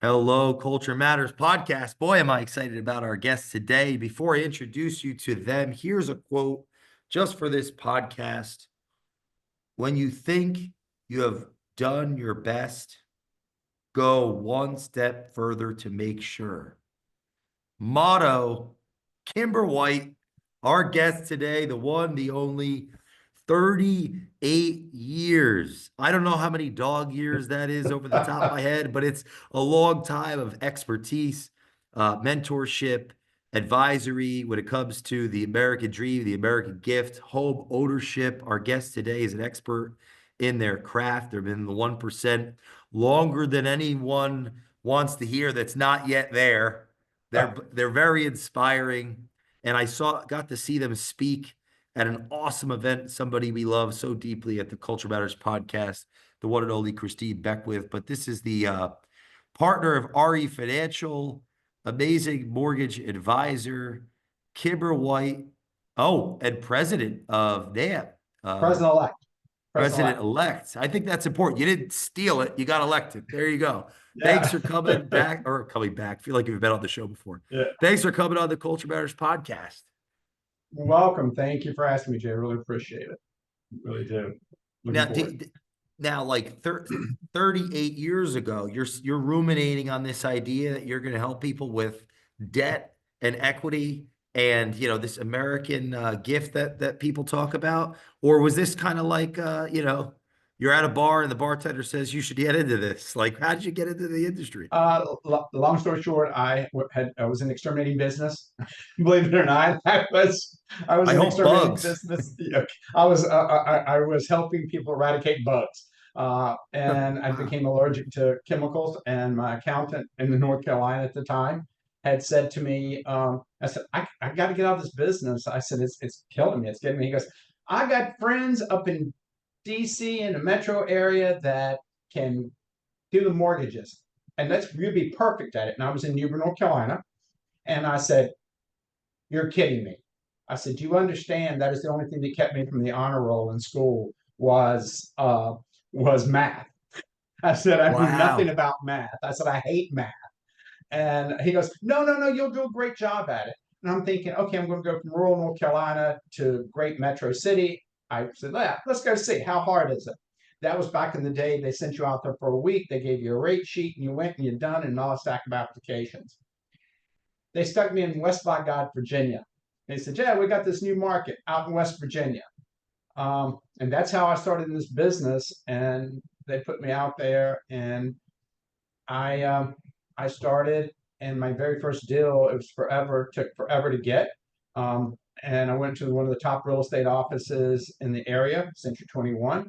Hello, Culture Matters podcast. Boy, am I excited about our guests today. Before I introduce you to them, here's a quote just for this podcast. When you think you have done your best, go one step further to make sure. Motto, Kimber White, our guest today, the one, the only, 38 years. I don't know how many dog years that is over the top of my head, but it's a long time of expertise, mentorship, advisory when it comes to the American dream, the American gift, home ownership. Our guest today is an expert in their craft. They've been in the 1% longer than anyone wants to hear that's not yet there. They're very inspiring. And got to see them speak at an awesome event, somebody we love so deeply at the Culture Matters podcast, the one and only Christine Beckwith. But this is the partner of RE Financial, amazing mortgage advisor, Kimber White. Oh, and president of NAM. President-elect. President-elect. I think that's important. You didn't steal it. You got elected. There you go. Yeah. Thanks for coming back. I feel like you've been on the show before. Yeah. Thanks for coming on the Culture Matters podcast. Welcome. Thank you for asking me, Jay. I really appreciate it. Really do. Now, like 38 years ago, you're ruminating on this idea that you're going to help people with debt and equity and this American gift that people talk about, or was this kind of like you're at a bar and the bartender says you should get into this? Like, how did you get into the industry? Long story short, I was in exterminating business. Believe it or not, I was in exterminating business. I was helping people eradicate bugs. And I became allergic to chemicals. And my accountant in North Carolina at the time had said to me, I said, I got to get out of this business. I said, it's killing me. It's getting me. He goes, I got friends up in DC in the metro area that can do the mortgages. And that's you'd be perfect at it. And I was in Newbern, North Carolina. And I said, you're kidding me. I said, do you understand that is the only thing that kept me from the honor roll in school was math. I said, I knew nothing about math. I said, I hate math. And he goes, no, you'll do a great job at it. And I'm thinking, okay, I'm going to go from rural North Carolina to great metro city. I said, yeah, let's go see. How hard is it? That was back in the day. They sent you out there for a week. They gave you a rate sheet and you went and you done and all a stack of applications. They stuck me in West by God, Virginia. They said, yeah, we got this new market out in West Virginia. And that's how I started in this business. And they put me out there and I started, and my very first deal, took forever to get. And I went to one of the top real estate offices in the area, Century 21.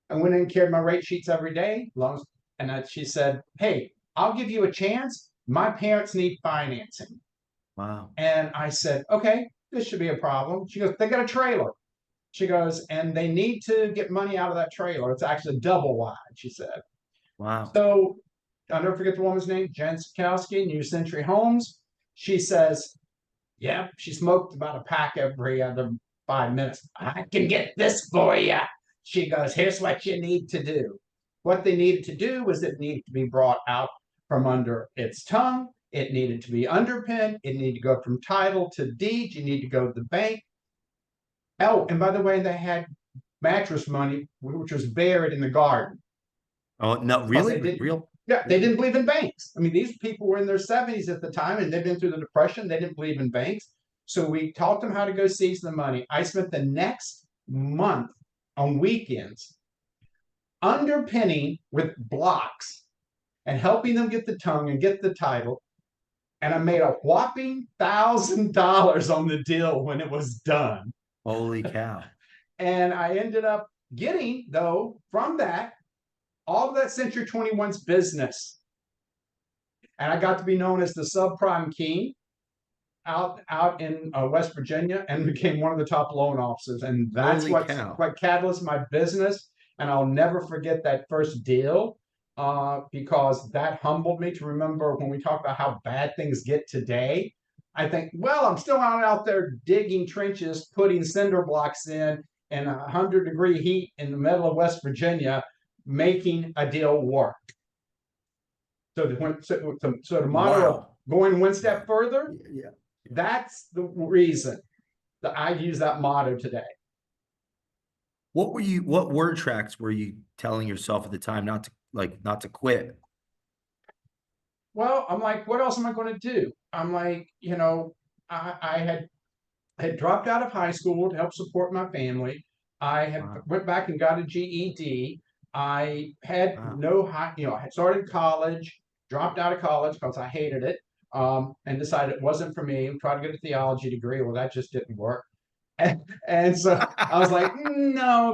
I went in and carried my rate sheets every day. She said, hey, I'll give you a chance. My parents need financing. Wow. And I said, okay, this should be a problem. She goes, they got a trailer. She goes, and they need to get money out of that trailer. It's actually double wide, she said. Wow. So I'll never forget the woman's name, Jen Sikowski, New Century Homes. She says, yeah, she smoked about a pack every other 5 minutes. I can get this for you. She goes, here's what you need to do. What they needed to do was it needed to be brought out from under its tongue. It needed to be underpinned. It needed to go from title to deed. You need to go to the bank. Oh, and by the way, they had mattress money, which was buried in the garden. Oh, no, really? Real? Yeah, they didn't believe in banks. I mean, these people were in their 70s at the time, and they've been through the Depression. They didn't believe in banks. So we taught them how to go seize the money. I spent the next month on weekends underpinning with blocks and helping them get the tongue and get the title. And I made a whopping $1,000 on the deal when it was done. Holy cow. And I ended up getting, though, from that, all of that Century 21's business. And I got to be known as the subprime king out in West Virginia and became one of the top loan officers. And that's what catalyzed my business. And I'll never forget that first deal because that humbled me to remember when we talk about how bad things get today. I think, well, I'm still out there digging trenches, putting cinder blocks in 100-degree heat in the middle of West Virginia, making a deal work. So the motto of Wow. going one Yeah. step further, Yeah. Yeah. that's the reason that I use that motto today. What word tracks were you telling yourself at the time not to quit? Well, I'm like, what else am I going to do? I'm like, I had dropped out of high school to help support my family. I had Wow. went back and got a GED. I had Wow. no high, I had started college, dropped out of college because I hated it, and decided it wasn't for me. Tried to get a theology degree. Well, that just didn't work. And so I was like, no,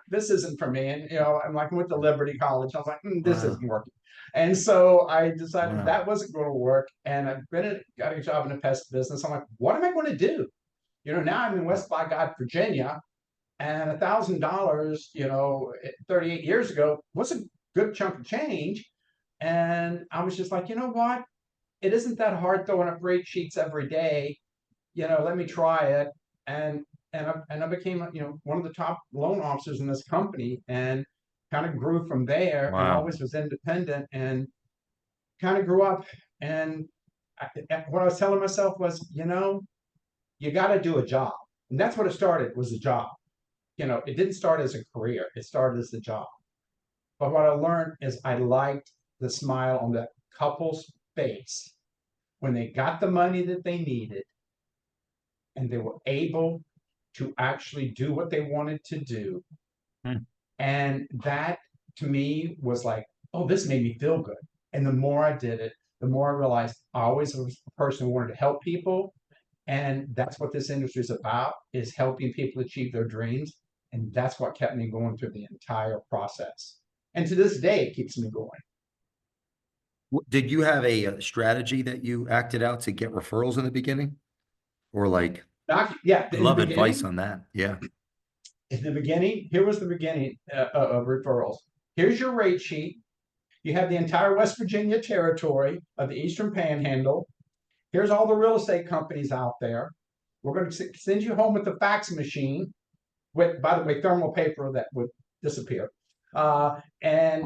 this isn't for me. And, I'm like, I went to Liberty College. I was like, this Wow. isn't working. And so I decided Wow. that wasn't going to work. And got a job in the pest business. I'm like, what am I going to do? Now I'm in West by God, Virginia, and $1,000, 38 years ago was a good chunk of change. And I was just like, you know what? It isn't that hard throwing up rate sheets every day. Let me try it. And I became, one of the top loan officers in this company, and kind of grew from there, and Wow. always was independent, and kind of grew up. And what I was telling myself was, you got to do a job. And that's what it started, was a job. It didn't start as a career. It started as a job. But what I learned is I liked the smile on that couple's face when they got the money that they needed and they were able to actually do what they wanted to do. Hmm. And that to me was like, oh, this made me feel good. And the more I did it, the more I realized I always was a person who wanted to help people. And that's what this industry is about, is helping people achieve their dreams. And that's what kept me going through the entire process. And to this day, it keeps me going. Did you have a strategy that you acted out to get referrals in the beginning? Or like, Yeah, I'd in the love advice beginning, on that. Yeah. here was the beginning of referrals. Here's your rate sheet. You have the entire West Virginia territory of the Eastern Panhandle. Here's all the real estate companies out there. We're going to send you home with the fax machine, with, by the way, thermal paper that would disappear. And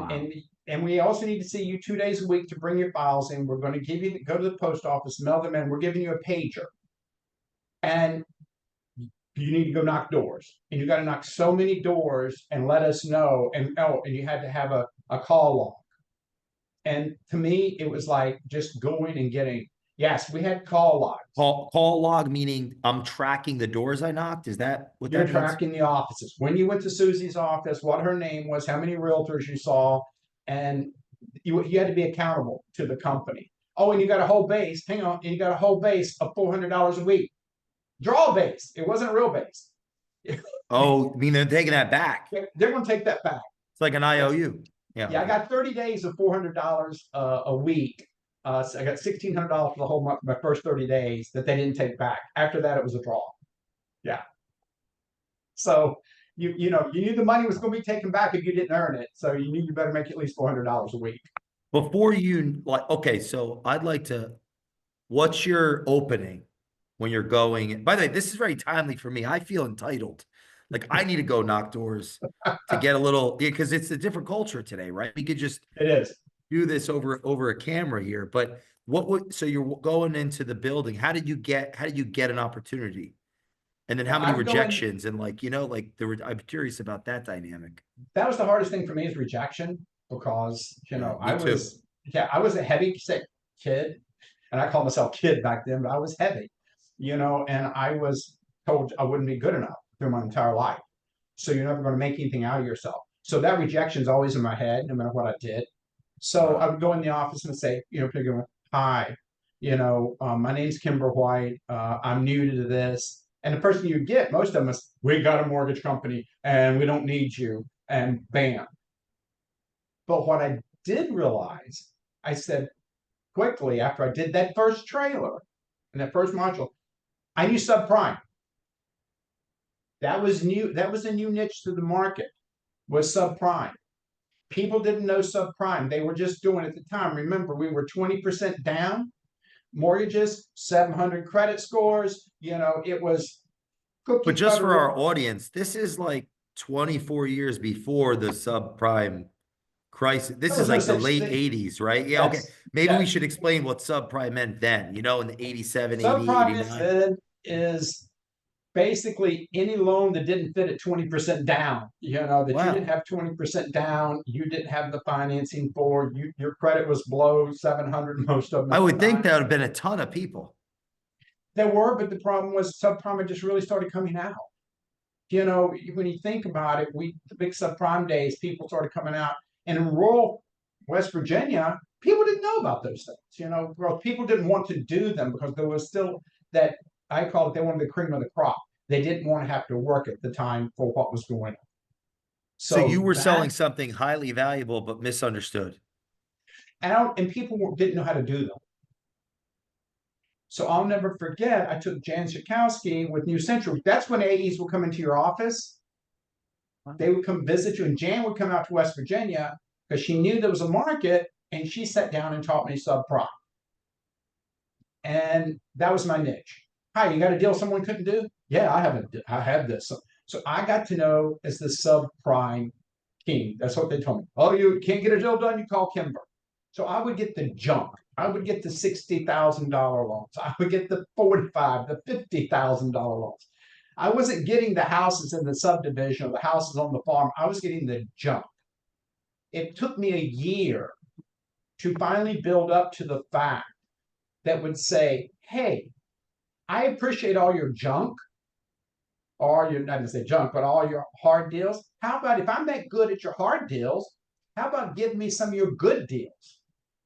Wow. we also need to see you 2 days a week to bring your files in. We're going to go to the post office, mail them in. We're giving you a pager, and you need to go knock doors. And you got to knock so many doors and let us know. And you had to have a call log. And to me, it was like just going and getting. Yes, we had call logs. Call log meaning I'm tracking the doors I knocked. Is that what You're that means? tracking the offices. When you went to Susie's office, what her name was, how many realtors you saw, and you had to be accountable to the company. Oh, and you got a whole base. Hang on, and you got a whole base of $400 a week. Draw base. It wasn't a real base. Oh, I mean, they're taking that back. They're going to take that back. It's like an Yes. IOU. Yeah. Yeah, I Okay. got 30 days of $400 a week. So I got $1,600 for the whole month, my first 30 days that they didn't take back. After that, it was a draw. Yeah. So you knew the money was going to be taken back if you didn't earn it. So you knew you better make at least $400 a week. Before you like, okay, so I'd like to, what's your opening when you're going? By the way, this is very timely for me. I feel entitled. Like I need to go knock doors to get a little, because it's a different culture today, right? We could just It is. do this over a camera here, but so you're going into the building. How did you get an opportunity? And then how Well, many I'm going. rejections? And I'm curious about that dynamic. That was the hardest thing for me, is rejection, because Yeah, I me too. was, I was a heavy sick kid, and I called myself kid back then, but I was heavy, and I was told I wouldn't be good enough through my entire life. So you're never going to make anything out of yourself. So that rejection's always in my head, no matter what I did. So I Wow. would go in the office and say, hi, my name's Kimber White. I'm new to this. And the person you get, most of them is, we got a mortgage company and we don't need you. And bam. But what I did realize, I said quickly after I did that first trailer and that first module, I knew subprime. That was new. That was a new niche to the market, was subprime. People didn't know subprime. They were just doing at the time. Remember, we were 20% down, mortgages, 700 credit scores. It was But cookie just for cutter. our audience, this is like 24 years before the subprime crisis. This There is was no like the such late thing. 80s, right? Yeah, okay. Yes, Maybe we yes. should explain what subprime meant then, in the 87, 80, Subprime 89. is basically any loan that didn't fit at 20% down, that you didn't Wow. have 20% down, you didn't have the financing for, your credit was below 700 most of them I at the would think time. that would have been a ton of people. There were, but the problem was subprime had just really started coming out. When you think about it, the big subprime days, people started coming out. And in rural West Virginia, people didn't know about those things, well, people didn't want to do them because there was still that, I call it, they wanted the cream of the crop. They didn't want to have to work at the time for what was going on. So you So were selling that, something highly valuable but misunderstood. and people didn't know how to do them. So I'll never forget, I took Jan Schakowsky with New Century. That's when AEs would come into your office. They would come visit you, and Jan would come out to West Virginia because she knew there was a market, and she sat down and taught me subprime. And that was my niche. Hi, you got a deal someone couldn't do? Yeah, I have this. So I got to know as the subprime king. That's what they told me. Oh, you can't get a deal done, you call Kimber. So I would get the junk. I would get the $60,000 loans. I would get the 45, the $50,000 loans. I wasn't getting the houses in the subdivision or the houses on the farm. I was getting the junk. It took me a year to finally build up to the fact that would say, hey, I appreciate all your junk, or you're not going to say junk, but all your hard deals. How about if I'm that good at your hard deals, how about give me some of your good deals?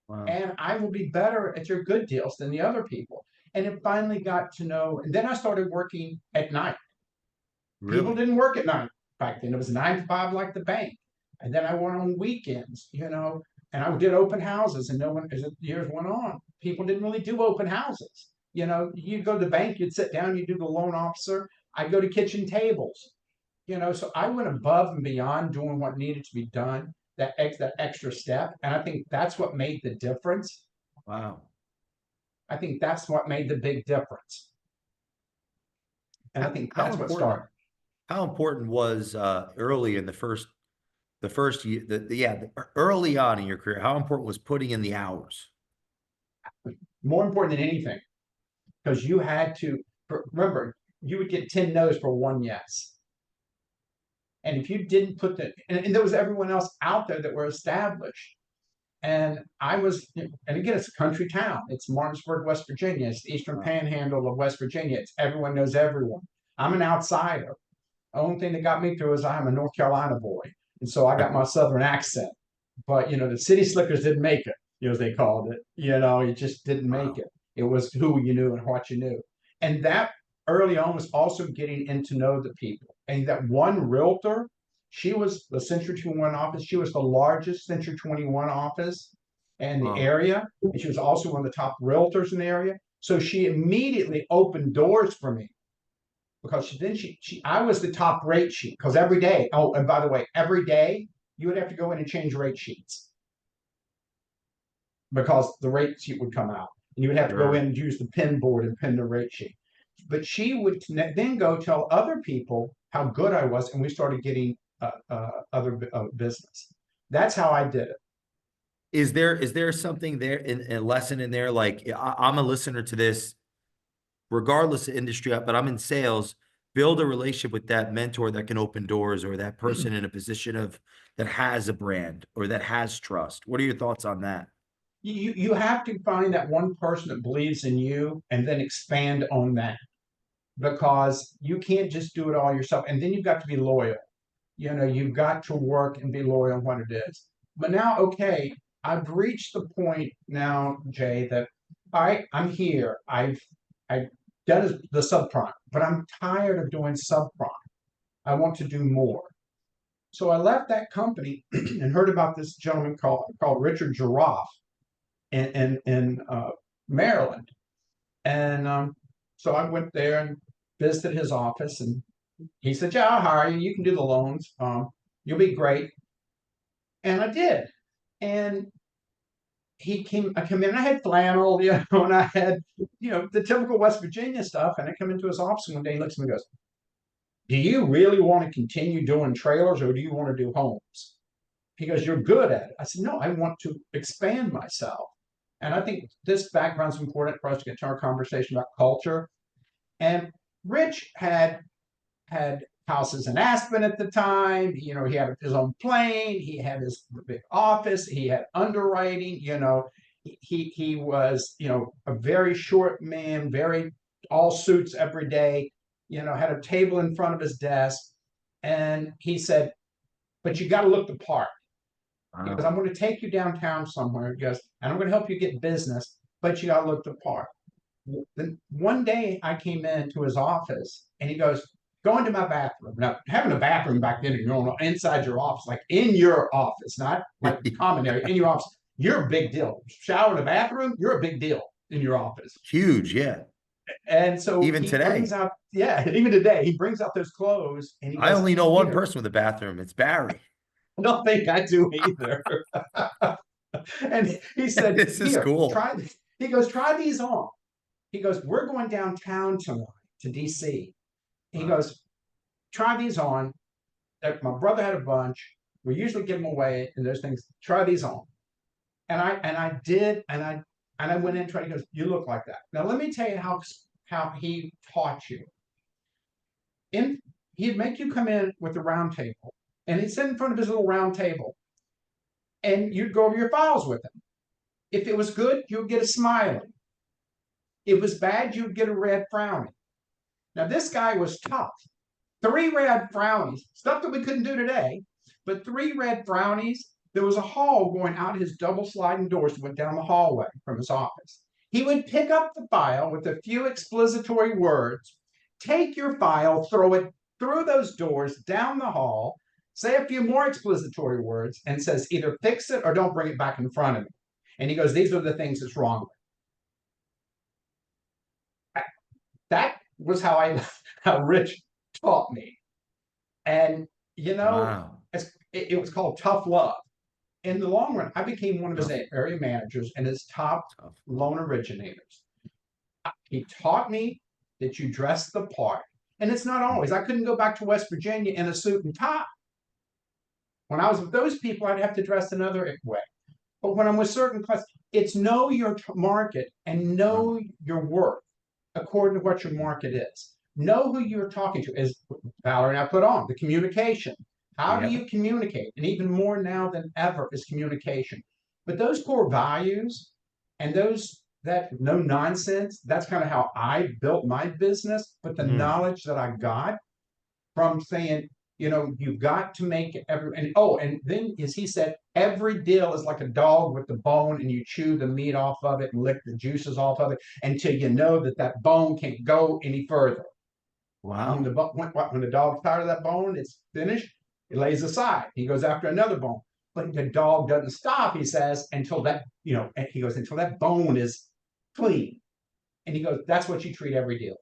Wow. And I will be better at your good deals than the other people. And it finally got to know, and then I started working at night. People Really? didn't work at night back then. It was 9 to 5 like the bank. And then I went on weekends, and I did open houses. And no one, as the years went on, people didn't really do open houses. You'd go to the bank, you'd sit down, you'd do the loan officer. I'd go to kitchen tables. So I went above and beyond doing what needed to be done, that extra step. And I think that's what made the difference. Wow. I think that's what made the big difference. And I think How that's what started. important how important was early in the first year early on in your career, how important was putting in the hours? More important than anything, because you had to remember, you would get 10 no's for one yes. And if you didn't put and there was everyone else out there that were established. And I was, and again, it's a country town. It's Martinsburg, West Virginia. It's the eastern Wow. panhandle of West Virginia. It's everyone knows everyone. I'm an outsider. The only thing that got me through is I'm a North Carolina boy. And so I got my Southern accent. But, the city slickers didn't make it, as they called it. It just didn't make Wow. it. It was who you knew and what you knew. And that early on was also getting in to know the people. And that one realtor, she was the Century 21 office. She was the largest Century 21 office in the Wow. area. And she was also one of the top realtors in the area. So she immediately opened doors for me because then I was the top rate sheet because every day. Oh, and by the way, every day you would have to go in and change rate sheets because the rate sheet would come out, and you would have to go Sure. in and use the pin board and pin the rate sheet. But she would then go tell other people how good I was, and we started getting other business. That's how I did it. Is there something there in a lesson in there? Like I'm a listener to this, regardless of industry, but I'm in sales. Build a relationship with that mentor that can open doors, or that person in a position that has a brand or that has trust. What are your thoughts on that? You have to find that one person that believes in you and then expand on that, because you can't just do it all yourself. And then you've got to be loyal. You've got to work and be loyal on what it is. But now, okay, I've reached the point now, Jay, that I'm here. I've done the subprime, but I'm tired of doing subprime. I want to do more. So I left that company and heard about this gentleman called Richard Giraffe in Maryland. And so I went there and visited his office, and he said, "Yeah, I'll hire you. You can do the loans. You'll be great." And I did. And I come in, I had flannel, and I had, the typical West Virginia stuff. And I come into his office one day, he looks at me and goes, "Do you really want to continue doing trailers, or do you want to do homes?" he goes, "You're good at it." I said, "No, I want to expand myself." And I think this background is important for us to get to our conversation about culture. And Rich had houses in Aspen at the time. You know, he had his own plane. He had his big office. He had underwriting. You know, he was, you know, a very short man, very all suits every day. You know, had a table in front of his desk, and he said, "But you got to look the part." He goes, Wow. "I'm going to take you downtown somewhere." He goes, "And I'm going to help you get business, but you got to look the part." Then one day I came into his office and he goes, "Go into my bathroom." Now, having a bathroom back then, you know, inside your office, like in your office, not like common area, in your office, you're a big deal. Shower in the bathroom, you're a big deal in your office. Huge, yeah. And so Even he brings today. out, yeah, even today, he brings out those clothes and he I goes, only know one "Here." person with a bathroom. It's Barry. I don't think I do either. And he said, This is "Here, cool. try this." He goes, "Try these on." He goes, "We're going downtown tonight to DC." He Wow. goes, "Try these on." My brother had a bunch. We usually give them away and those things. Try these on. And I did, and I went in and tried. He goes, "You look like that." Now let me tell you how he taught you. In He'd make you come in with a round table, and he'd sit in front of his little round table, and you'd go over your files with him. If it was good, you'd get a smiley. If it was bad, you'd get a red frowny. Now this guy was tough. 3 red frownies, stuff that we couldn't do today, but 3 red frownies. There was a hall going out his double sliding doors that went down the hallway from his office. He would pick up the file with a few explanatory words, take your file, throw it through those doors down the hall, say a few more explanatory words, and says, "Either fix it or don't bring it back in front of me." And he goes, "These are the things that's wrong with it." That was how Rich taught me. And, you know, Wow. it was called tough love. In the long run, I became one of his Tough, area managers and his top tough love. loan originators. He taught me that you dress the part. And it's not always. I couldn't go back to West Virginia in a suit and tie. When I was with those people, I'd have to dress another way. But when I'm with certain clients, it's know your market and Wow. know your worth according to what your market is. Know who you're talking to, as Valerie and I put on the communication. How do Yeah. you communicate? And even more now than ever is communication. But those core values and those that no nonsense, that's kind of how I built my business. But the Mm. knowledge that I got from saying, you know, you've got to make every, and oh, and then as he said, every deal is like a dog with the bone, and you chew the meat off of it and lick the juices off of it until you know that that bone can't go any further. When the Wow. when the dog's tired of that bone, it's finished. It lays aside. He goes after another bone, but the dog doesn't stop. He says until that, you know, and he goes until that bone is clean. And he goes, "That's what you treat every deal.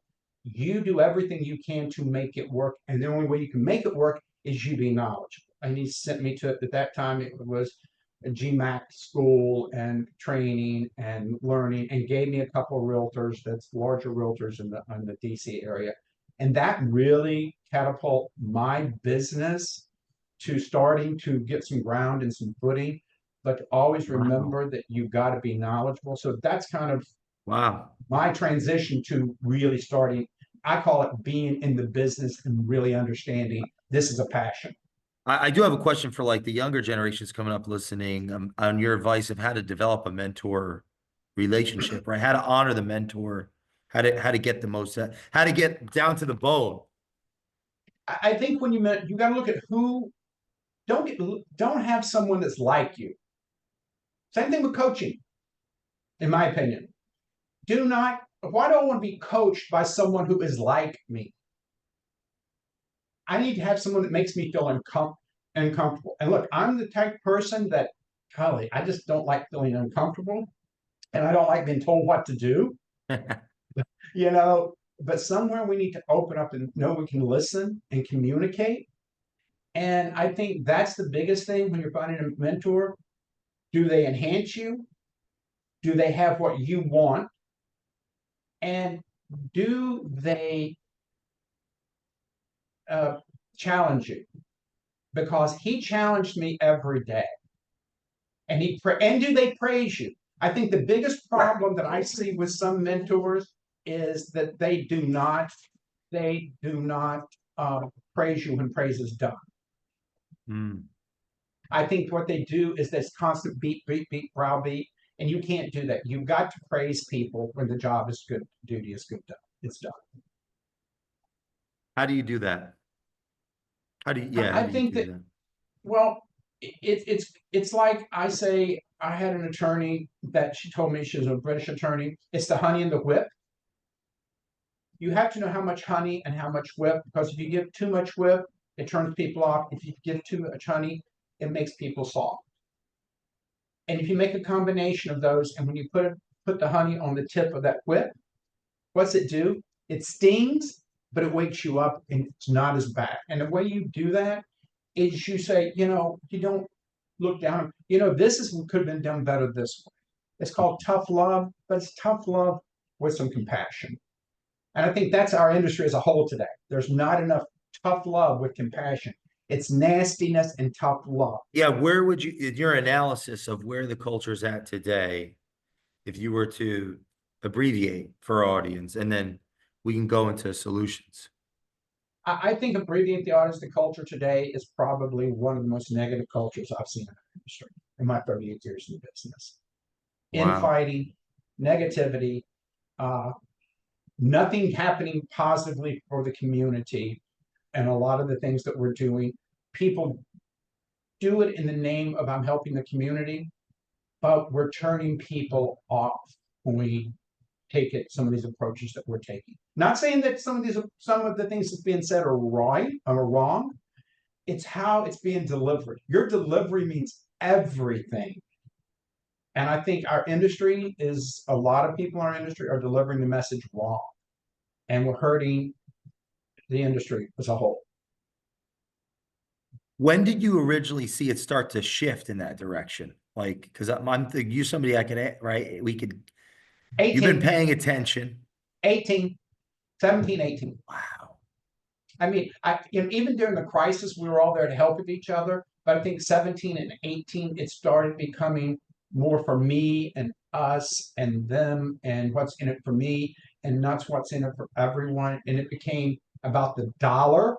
You do everything you can to make it work. And the only way you can make it work is you be knowledgeable." And he sent me to, at that time, it was a GMAC school and training and learning, and gave me a couple of realtors, that's larger realtors in the DC area. And that really catapult my business to starting to get some ground and some footing. But always Wow. remember that you got to be knowledgeable. So that's kind of Wow. my transition to really starting. I call it being in the business and really understanding this is a passion. I do have a question for like the younger generations coming up listening, on your advice of how to develop a mentor relationship, right? How to honor the mentor, how to get the most, how to get down to the bone. I think when you got to look at who. Don't have someone that's like you. Same thing with coaching, in my opinion. Do not. Why do I want to be coached by someone who is like me? I need to have someone that makes me feel uncomfortable. And look, I'm the type of person that, golly, I just don't like feeling uncomfortable, and I don't like being told what to do. You know, but somewhere we need to open up and know we can listen and communicate. And I think that's the biggest thing when you're finding a mentor. Do they enhance you? Do they have what you want? And do they uh, challenge you? because he challenged me every day. And and do they praise you? I think the biggest problem that I see with some mentors is that they do not praise you when praise is done. Mm. I think what they do is this constant beat, beat, beat, browbeat, and you can't do that. You've got to praise people when the job is good, duty is good done. It's done. How do you do that? How I do you think do that, that? well, it's like I say. I had an attorney that she told me she was a British attorney. It's the honey and the whip. You have to know how much honey and how much whip, because if you give too much whip, it turns people off. If you give too much honey, it makes people soft. And if you make a combination of those, and when you put the honey on the tip of that whip, what's it do? It stings, but it wakes you up and it's not as bad. And the way you do that is you say, you don't look down. This could have been done better this way. It's called tough love, but it's tough love with some compassion. And I think that's our industry as a whole today. There's not enough tough love with compassion. It's nastiness and tough love. Yeah, where would you, in your analysis of where the culture's at today, if you were to abbreviate for our audience, and then we can go into solutions? I think abbreviate the audience to culture today is probably one of the most negative cultures I've seen in the industry in my 38 years in the business. Wow. Infighting, negativity, uh, nothing happening positively for the community, and a lot of the things that we're doing, people do it in the name of I'm helping the community, but we're turning people off when we take it some of these approaches that we're taking. Not saying that some of the things that's being said are right or wrong. It's how it's being delivered. Your delivery means everything. And I think our industry is a lot of people in our industry are delivering the message wrong. And we're hurting the industry as a whole. When did you originally see it start to shift in that direction? Like, because I'm thinking you somebody I could, right? You've been 18, paying attention. 18, 17, 18. Wow. I mean, even during the crisis, we were all there to help with each other. But I think 17 and 18, it started becoming more for me and us and them and what's in it for me and not what's in it for everyone. And it became about the dollar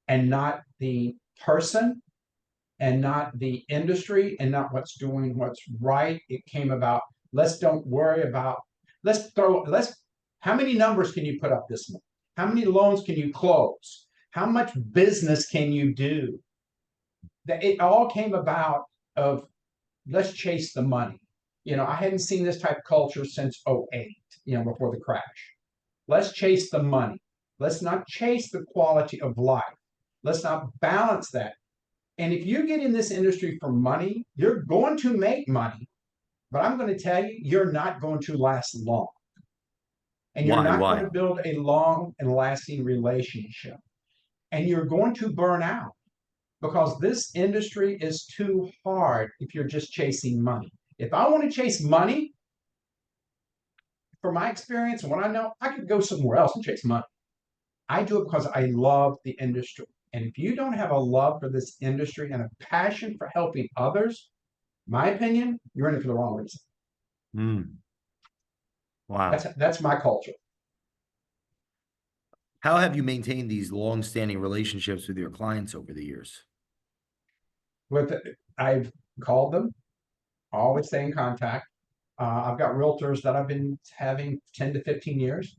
and not the person and not the industry and not what's doing what's right. It came about, don't worry about, how many numbers can you put up this month? How many loans can you close? How much business can you do? That it all came about of let's chase the money. I hadn't seen this type of culture since '08, before the crash. Let's chase the money. Let's not chase the quality of life. Let's not balance that. And if you get in this industry for money, you're going to make money. But I'm going to tell you, you're not going to last long. And you're Why? not going to Why? build a long and lasting relationship. And you're going to burn out because this industry is too hard if you're just chasing money. If I want to chase money, from my experience and what I know, I could go somewhere else and chase money. I do it because I love the industry. And if you don't have a love for this industry and a passion for helping others, my opinion, you're in it for the wrong reason. Mm. Wow. That's my culture. How have you maintained these long-standing relationships with your clients over the years? I've called them, always stay in contact. I've got realtors that I've been having 10 to 15 years.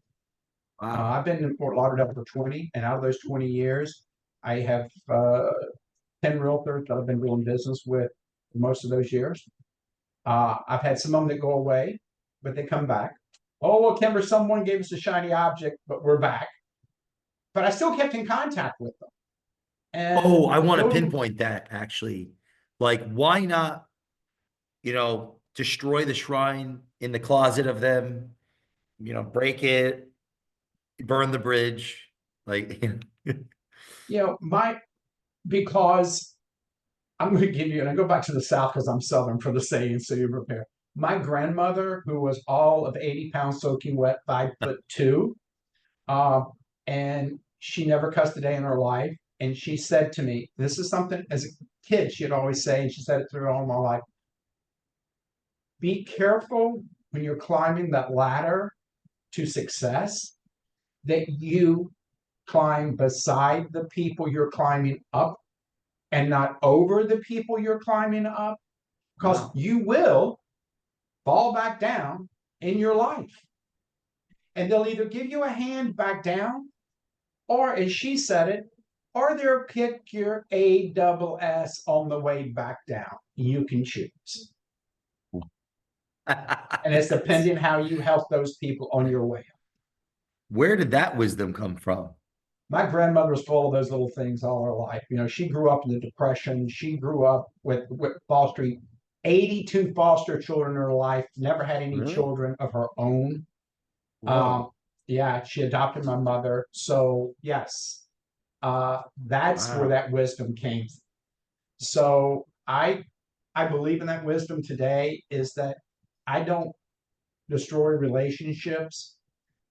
Wow. I've been in Fort Lauderdale for 20, and out of those 20 years, I have 10 realtors that I've been doing business with most of those years. I've had some of them that go away, but they come back. Oh, well, Kimber, someone gave us a shiny object, but we're back. But I still kept in contact with them. Oh, And I want to pinpoint that actually. Like, why not, destroy the shrine in the closet of them, break it, burn the bridge. Like, because I'm going to give you, and I go back to the South because I'm Southern for the saying, so you prepare. My grandmother, who was all of 80 pounds soaking wet, 5'2", and she never cussed a day in her life. And she said to me, this is something as a kid she'd always say, and she said it through all my life. Be careful when you're climbing that ladder to success that you climb beside the people you're climbing up and not over the people you're climbing up, because Wow. you will fall back down in your life. And they'll either give you a hand back down, or as she said it, or they'll kick your ASS on the way back down. You can choose. And it's depending how you help those people on your way. Where did that wisdom come from? My grandmother was full of those little things all her life. She grew up in the Depression. She grew up with foster, 82 foster children in her life, never had any Really? children of her own. Whoa. Yeah, she adopted my mother. So yes, that's where Wow. that wisdom came. So I believe in that wisdom today is that I don't destroy relationships.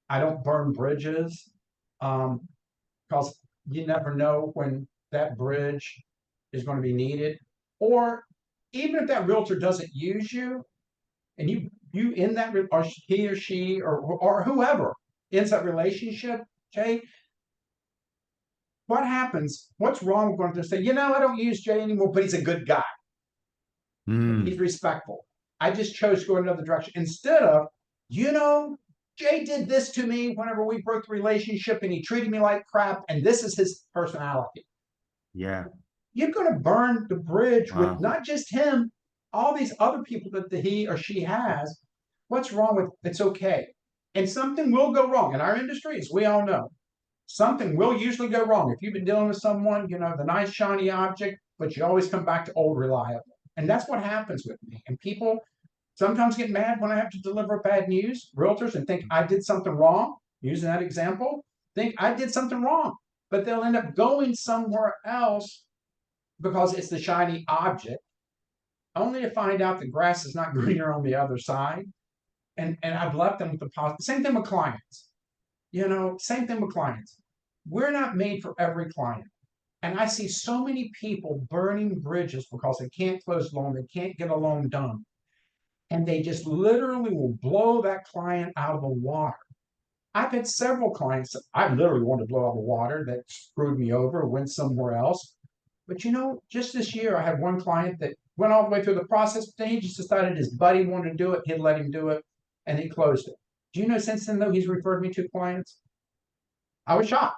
I don't burn bridges. Because you never know when that bridge is going to be needed. Or even if that realtor doesn't use you and you in that, or he or she or whoever ends that relationship, Jay, what happens? What's wrong with going to say, I don't use Jay anymore, but he's a good guy. He's Mm. respectful. I just chose to go another direction instead of, Jay did this to me whenever we broke the relationship and he treated me like crap, and this is his personality. Yeah. You're going to burn the bridge with Wow. not just him, all these other people that he or she has. What's wrong with it's okay. And something will go wrong in our industry, as we all know. Something will usually go wrong. If you've been dealing with someone, the nice shiny object, but you always come back to old reliable. And that's what happens with me. And people sometimes get mad when I have to deliver bad news, realtors, and think I did something wrong. Using that example, think I did something wrong, but they'll end up going somewhere else because it's the shiny object, only to find out the grass is not greener on the other side. And I've left them with the positive. Same thing with clients. Same thing with clients. We're not made for every client. And I see so many people burning bridges because they can't close a loan, they can't get a loan done. And they just literally will blow that client out of the water. I've had several clients that I literally wanted to blow out of the water that screwed me over, went somewhere else. But just this year, I had one client that went all the way through the process, but then he just decided his buddy wanted to do it. He'd let him do it, and he closed it. Do you know since then, though, he's referred me to clients? I was shocked.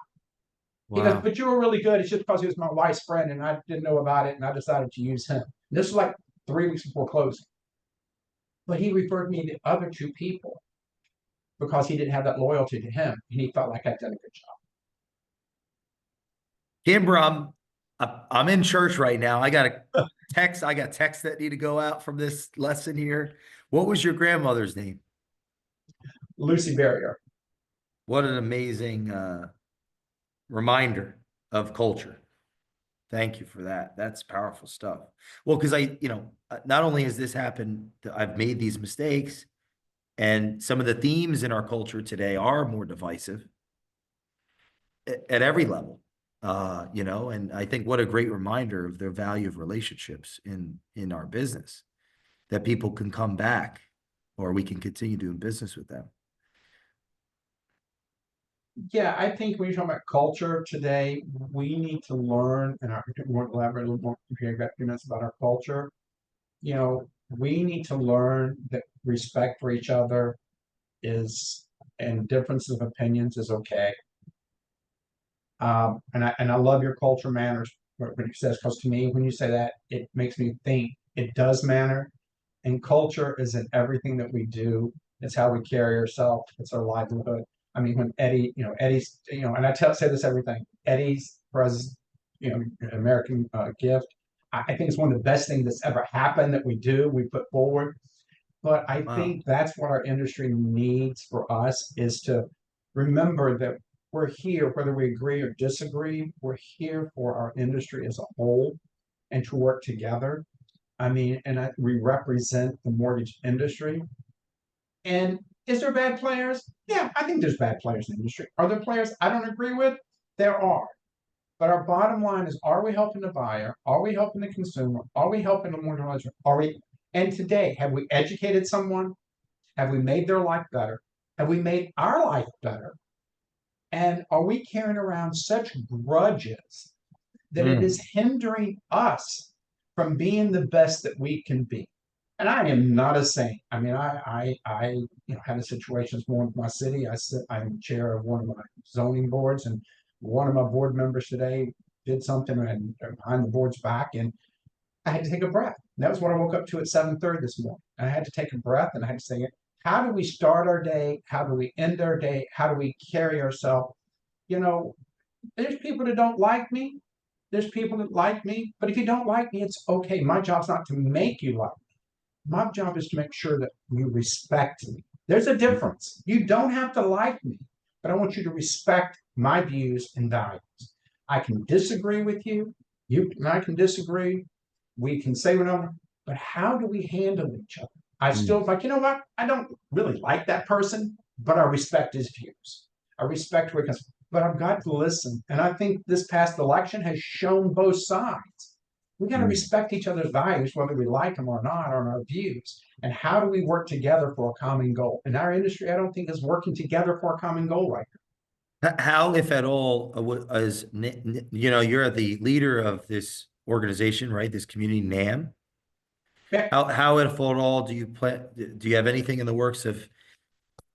He goes, Wow. but you were really good. It's just because he was my wife's friend, and I didn't know about it, and I decided to use him. This was like 3 weeks before closing. But he referred me to other two people because he didn't have that loyalty to him, and he felt like I'd done a good job. Kimber, I'm in church right now. I got texts that need to go out from this lesson here. What was your grandmother's name? Lucy Barrier. What an amazing reminder of culture. Thank you for that. That's powerful stuff. Well, because not only has this happened, I've made these mistakes, and some of the themes in our culture today are more divisive at every level. And I think what a great reminder of the value of relationships in our business, that people can come back or we can continue doing business with them. Yeah, I think when you talk about culture today, we need to learn, and I want to elaborate a little more if you got a few minutes about our culture. We need to learn that respect for each other is, and differences of opinions is okay. And I love your culture manners, what it says, because to me, when you say that, it makes me think it does matter. And culture is in everything that we do. It's how we carry ourselves. It's our livelihood. I mean, when Eddie's, and say this everything. Eddie's presence, American gift. I think it's one of the best things that's ever happened that we do. We put forward. But I Wow. think that's what our industry needs for us is to remember that we're here, whether we agree or disagree, we're here for our industry as a whole and to work together. I mean, we represent the mortgage industry. And is there bad players? Yeah, I think there's bad players in the industry. Are there players I don't agree with? There are. But our bottom line is, are we helping the buyer? Are we helping the consumer? Are we helping the mortgage? Are we? And today, have we educated someone? Have we made their life better? Have we made our life better? And are we carrying around such grudges that it is Mm. hindering us from being the best that we can be? And I am not a saint. I mean, had a situation with my city. I'm chair of one of my zoning boards, and one of my board members today did something and behind the board's back, and I had to take a breath. And that was what I woke up to at 7:30 this morning. And I had to take a breath, and I had to say, how do we start our day? How do we end our day? How do we carry ourselves? You know, there's people that don't like me. There's people that like me. But if you don't like me, it's okay. My job's not to make you like me. My job is to make sure that you respect me. There's a difference. You don't have to like me, but I want you to respect my views and values. I can disagree with you. You and I can disagree. We can say whatever, but how do we handle each other? I Mm. still like, you know what? I don't really like that person, but I respect his views. I respect where he comes, but I've got to listen. And I think this past election has shown both sides. We got to Mm. respect each other's values, whether we like them or not, on our views. And how do we work together for a common goal? In our industry, I don't think is working together for a common goal right How, if at all, you're the leader of this organization, right? This community, NAM. now. How, if at all, do you plan? Do you have anything in the works of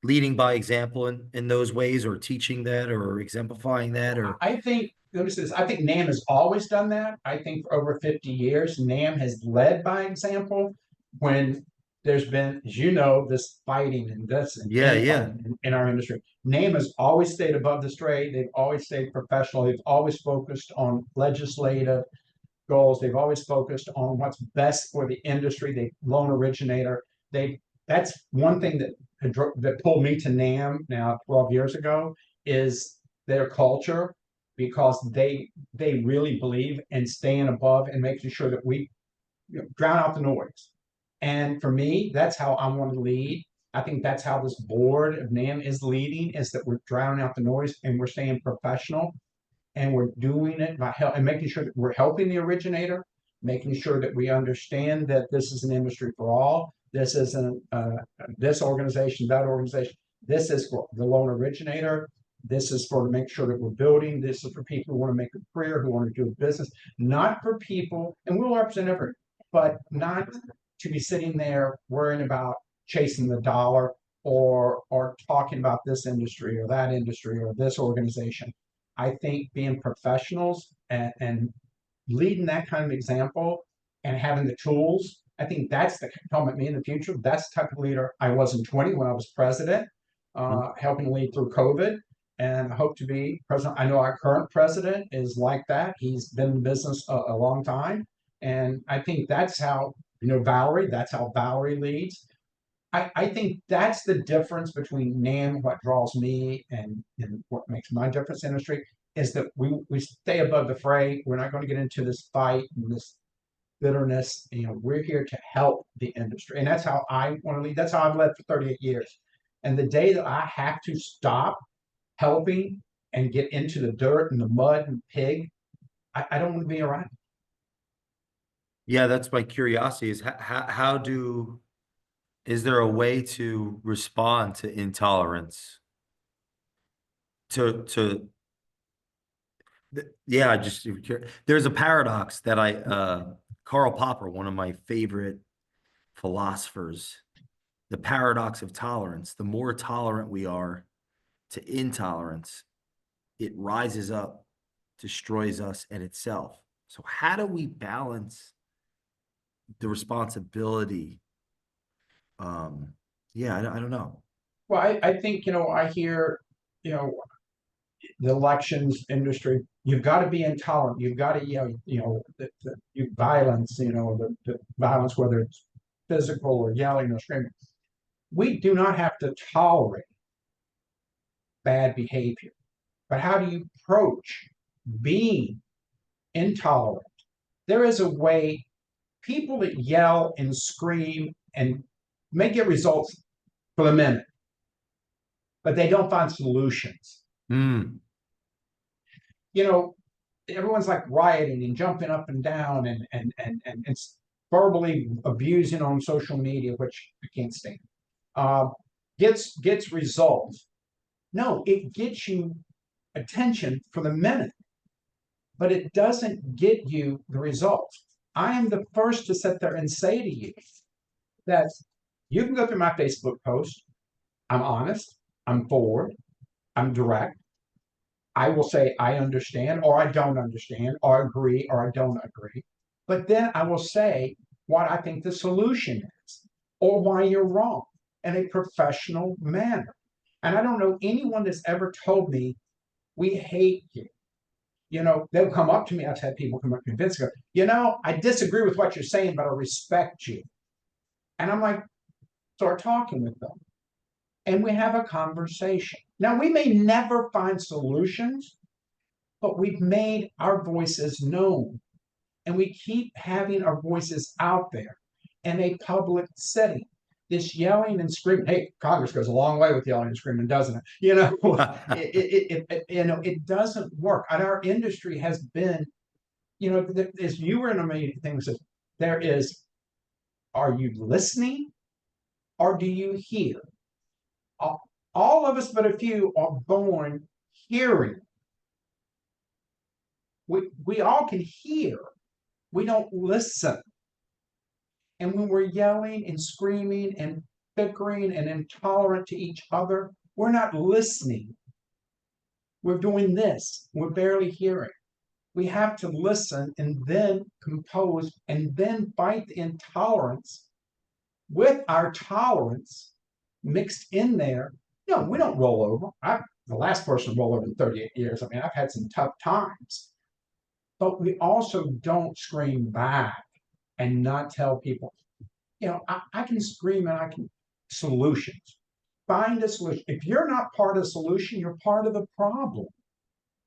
leading by example in those ways, or teaching that, or exemplifying that, or? I think, let me say this, I think NAM has always done that. I think for over 50 years, NAM has led by example when there's been, as you know, this fighting and this and Yeah, yeah. infighting in our industry. NAM has always stayed above the fray. They've always stayed professional. They've always focused on legislative goals. They've always focused on what's best for the industry. They loan originator. That's one thing that pulled me to NAM now 12 years ago is their culture, because they really believe in staying above and making sure that we drown out the noise. And for me, that's how I want to lead. I think that's how this board of NAM is leading, is that we're drowning out the noise and we're staying professional, and we're doing it by help and making sure that we're helping the originator, making sure that we understand that this is an industry for all. This isn't this organization, that organization. This is for the loan originator. This is for to make sure that we're building. This is for people who want to make a career, who want to do a business, not for people, and we'll represent everyone, but not to be sitting there worrying about chasing the dollar or talking about this industry or that industry or this organization. I think being professionals and leading that kind of example and having the tools, I think that's the help me in the future. That's the type of leader I was in 20 when I was president, helping lead through COVID. And I hope to be president. I know our current president is like that. He's been in business a long time. And I think that's how, Valerie, that's how Valerie leads. I think that's the difference between NAM, what draws me, and what makes my difference in the industry, is that we stay above the fray. We're not going to get into this fight and this bitterness. We're here to help the industry. And that's how I want to lead. That's how I've led for 38 years. And the day that I have to stop helping and get into the dirt and the mud and pig, I don't want to be around. Yeah, that's my curiosity is is there a way to respond to intolerance? Yeah, there's a paradox that Karl Popper, one of my favorite philosophers, the paradox of tolerance. The more tolerant we are to intolerance, it rises up, destroys us and itself. So how do we balance the responsibility? Yeah, I don't know. Well, I think, I hear, you know, the elections industry, you've got to be intolerant. You've got to, violence, the violence, whether it's physical or yelling or screaming. We do not have to tolerate bad behavior. But how do you approach being intolerant? There is a way. People that yell and scream and may get results for the minute, but they don't find solutions. Mm. You know, everyone's like rioting and jumping up and down and it's verbally abusing on social media, which I can't stand. Uh, gets results. No, it gets you attention for the minute, but it doesn't get you the results. I am the first to sit there and say to you that you can go through my Facebook post. I'm honest, I'm forward, I'm direct. I will say I understand or I don't understand or agree or I don't agree. But then I will say what I think the solution is or why you're wrong in a professional manner. And I don't know anyone that's ever told me we hate you. You know, they'll come up to me. I've had people come up to me, Vince, go, you know, I disagree with what you're saying, but I respect you. And I'm like, start talking with them. And we have a conversation. Now, we may never find solutions, but we've made our voices known. And we keep having our voices out there in a public setting. This yelling and screaming, hey, Congress goes a long way with yelling and screaming, doesn't it? You know, it doesn't work. And our industry has been, you know, as you were in a meeting thing that says, there is, are you listening or do you hear? All of us but a few are born hearing. We all can hear. We don't listen. And when we're yelling and screaming and bickering and intolerant to each other, we're not listening. We're doing this. We're barely hearing. We have to listen and then compose and then fight the intolerance with our tolerance mixed in there. No, we don't roll over. I'm the last person to roll over in 38 years. I mean, I've had some tough times. But we also don't scream back and not tell people, you know, I can scream and I can solutions. Find a solution. If you're not part of the solution, you're part of the problem.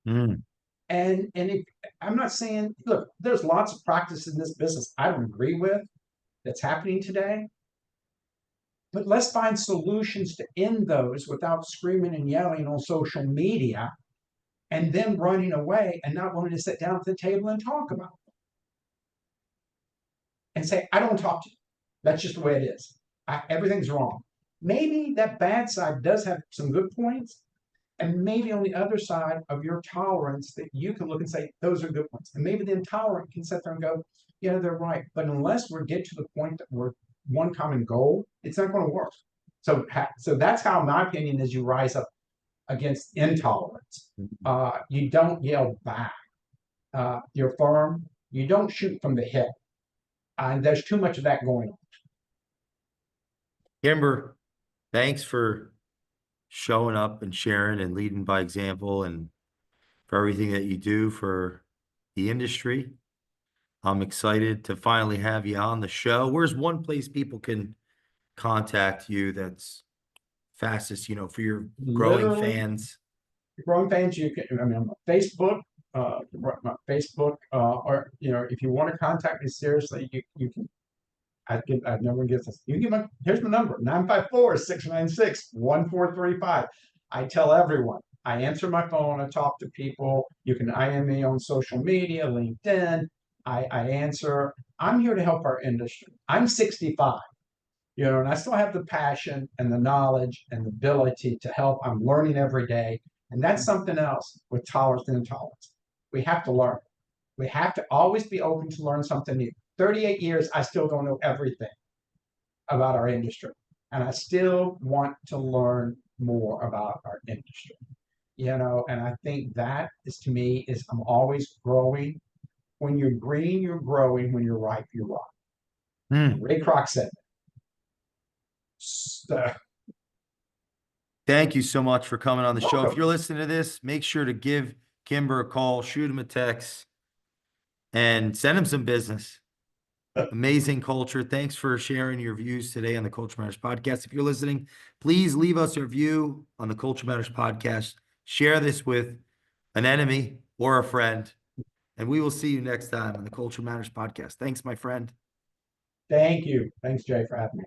Mm. And if I'm not saying, look, there's lots of practices in this business I don't agree with that's happening today. But let's find solutions to end those without screaming and yelling on social media and then running away and not wanting to sit down at the table and talk about it. And say, I don't talk to you. That's just the way it is. Everything's wrong. Maybe that bad side does have some good points. And maybe on the other side of your tolerance that you can look and say, those are good ones. And maybe the intolerant can sit there and go, yeah, they're right. But unless we get to the point that we're one common goal, it's not going to work. So that's how my opinion is you rise up against intolerance. You don't yell back. You're firm. You don't shoot from the hip. And there's too much of that going on. Kimber, thanks for showing up and sharing and leading by example and for everything that you do for the industry. I'm excited to finally have you on the show. Where's one place people can contact you that's fastest, you know, for your growing Literally, fans? growing fans, you can, I mean, I'm on Facebook, my Facebook, or, you know, if you want to contact me seriously, you can, I never get this. You can get here's my number, 954-696-1435. I tell everyone, I answer my phone, I talk to people. You can IM me on social media, LinkedIn. I answer. I'm here to help our industry. I'm 65, you know, and I still have the passion and the knowledge and the ability to help. I'm learning every day. And that's something else with tolerance and intolerance. We have to learn. We have to always be open to learn something new. 38 years, I still don't know everything about our industry. And I still want to learn more about our industry. You know, and I think that is, to me, is I'm always growing. When you're green, you're growing. When you're ripe, you're ripe. Ray Kroc said that. Thank you so much for coming on the show. If you're listening to this, make sure to give Kimber a call, shoot him a text, and send him some business. Amazing culture. Thanks for sharing your views today on the Culture Matters podcast. If you're listening, please leave us a review on the Culture Matters podcast. Share this with an enemy or a friend, and we will see you next time on the Culture Matters podcast. Thanks, my friend. Thank you. Thanks, Jay, for having me.